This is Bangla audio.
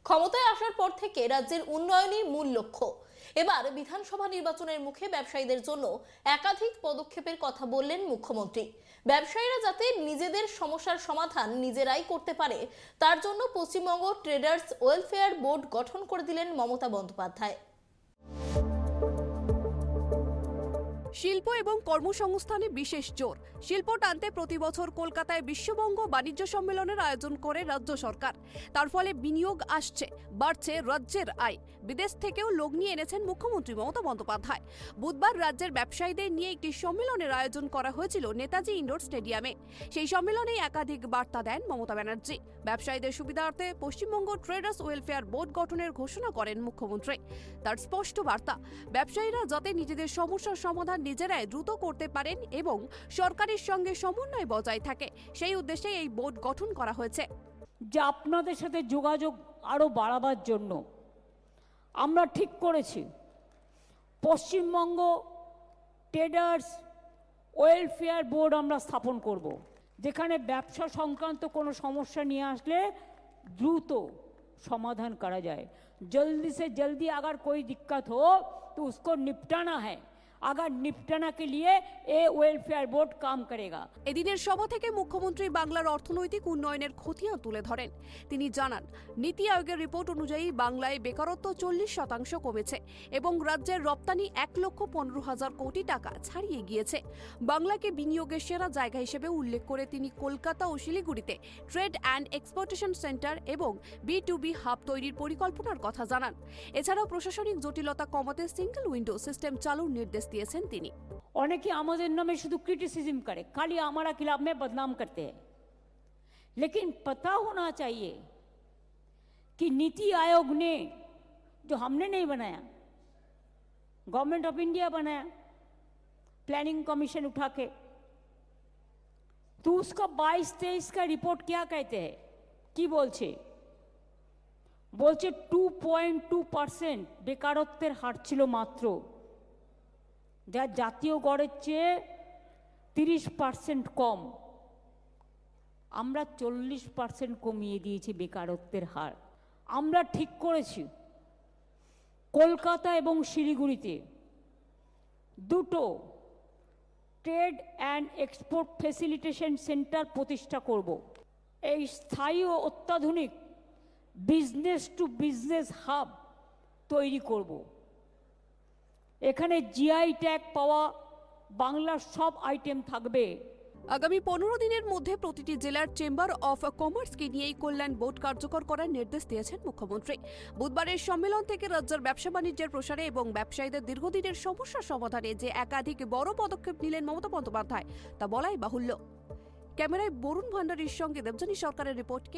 ক্ষমতায় আসার পর থেকে রাজ্যের উন্নয়নই মূল লক্ষ্য। এবার বিধানসভা নির্বাচনের মুখে ব্যবসায়ীদের জন্য একাধিক পদক্ষেপের কথা বললেন মুখ্যমন্ত্রী। ব্যবসায়ীরা যাতে নিজেদের সমস্যার সমাধান নিজেরাই করতে পারে তার জন্য পশ্চিমবঙ্গ ট্রেডার্স ওয়েলফেয়ার বোর্ড গঠন করে দিলেন মমতা বন্দ্যোপাধ্যায়। শিল্প এবং কর্মসংস্থানে বিশেষ জোর। শিল্প টানতে প্রতি বছর কলকাতায় বিশ্ববঙ্গ বাণিজ্য সম্মেলনের আয়োজন করে রাজ্য সরকার। তার ফলে বিনিয়োগ আসছে, বাড়ছে রাজ্যের আয়। বিদেশ থেকেও লোক নিয়ে এনেছেন মুখ্যমন্ত্রী মমতা বন্দ্যোপাধ্যায়। বুধবার রাজ্যের ব্যবসায়ীদের নিয়ে একটি সম্মেলনের আয়োজন করা হয়েছিল নেতাজি ইন্ডোর স্টেডিয়ামে। সেই সম্মেলনে একাধিক বার্তা দেন মমতা ব্যানার্জি। ব্যবসায়ীদের সুবিধার্থে পশ্চিমবঙ্গ ট্রেডার্স ওয়েলফেয়ার বোর্ড গঠনের ঘোষণা করেন মুখ্যমন্ত্রী। তার স্পষ্ট বার্তা, ব্যবসায়ীরা যাতে নিজেদের সমস্যার সমাধান নিজেরাই দ্রুত করতে পারেন এবং সরকারের সঙ্গে সমন্বয় বজায় থাকে, সেই উদ্দেশ্যে এই বোর্ড গঠন করা হয়েছে। যে আপনাদের সাথে যোগাযোগ আরও বাড়াবার জন্য আমরা ঠিক করেছি পশ্চিমবঙ্গ ট্রেডার্স ওয়েলফেয়ার বোর্ড আমরা স্থাপন করব, যেখানে ব্যবসা সংক্রান্ত কোনো সমস্যা নিয়ে আসলে দ্রুত समाधान करा जाए। जल्दी से जल्दी अगर कोई दिक्कत हो तो उसको निपटाना है। अगर निपटाना के लिए ये ওয়েলফেয়ার বোর্ড কাম করেগা। এদিনের সভা থেকে মুখ্যমন্ত্রী বাংলার অর্থনৈতিক উন্নয়নের খতিয়ান তুলে ধরেন। তিনি জানান, নীতি আয়োগের রিপোর্ট অনুযায়ী বাংলায় বেকারত্ব 40% কমেছে এবং রাজ্যের রপ্তানি 1,15,000 কোটি টাকা ছাড়িয়ে গিয়েছে। বাংলাকে বিনিয়োগের সেরা জায়গা হিসেবে উল্লেখ করে তিনি কলকাতা ও শিলিগুড়িতে ট্রেড অ্যান্ড এক্সপোর্টেশন সেন্টার এবং B2B হাব তৈরির পরিকল্পনার কথা জানান। এছাড়াও প্রশাসনিক জটিলতা কমাতে সিঙ্গেল উইন্ডো সিস্টেম চালুর নির্দেশ দিয়েছেন তিনি। অনেকে আমাদের নামে শুধু ক্রিটিसिज्म करे, खाली हमारा खिलाफ में बदनाम करते हैं, लेकिन पता होना चाहिए कि नीति आयोग ने, जो हमने नहीं बनाया, गवर्नमेंट ऑफ इंडिया बनाया प्लानिंग कमीशन उठा के, तो उसका 22-23 का रिपोर्ट क्या कहते हैं कि बोलছে 2.2% বেকারত্বের হার ছিল মাত্র, যা জাতীয় গড়ের চেয়ে 30% কম। আমরা 40% কমিয়ে দিয়েছি বেকারত্বের হার। আমরা ঠিক করেছি কলকাতা এবং শিলিগুড়িতে দুটো trade and export facilitation centre প্রতিষ্ঠা করব। এই স্থায়ী ও অত্যাধুনিক বিজনেস টু বিজনেস হাব তৈরি করব। এখানে জিআই ট্যাগ পাওয়া বাংলার সব আইটেম থাকবে। আগামী 15 দিনের মধ্যে প্রতিটি জেলার চেম্বার অফ কমার্সকে নিয়ে এই কল্যাণ বোর্ড কার্যকর করার নির্দেশ দিয়েছেন মুখ্যমন্ত্রী। বুধবারের সম্মেলন থেকে রাজ্যের ব্যবসা বাণিজ্যের প্রসারে এবং ব্যবসায়ীদের দীর্ঘদিনের সমস্যা সমাধানে যে একাধিক বড় পদক্ষেপ নিলেন মমতা বন্দ্যোপাধ্যায় তা বলাই বাহুল্য। ক্যামেরায় বরুণ ভান্ডারীর সঙ্গে দেবযানী সরকারের রিপোর্ট।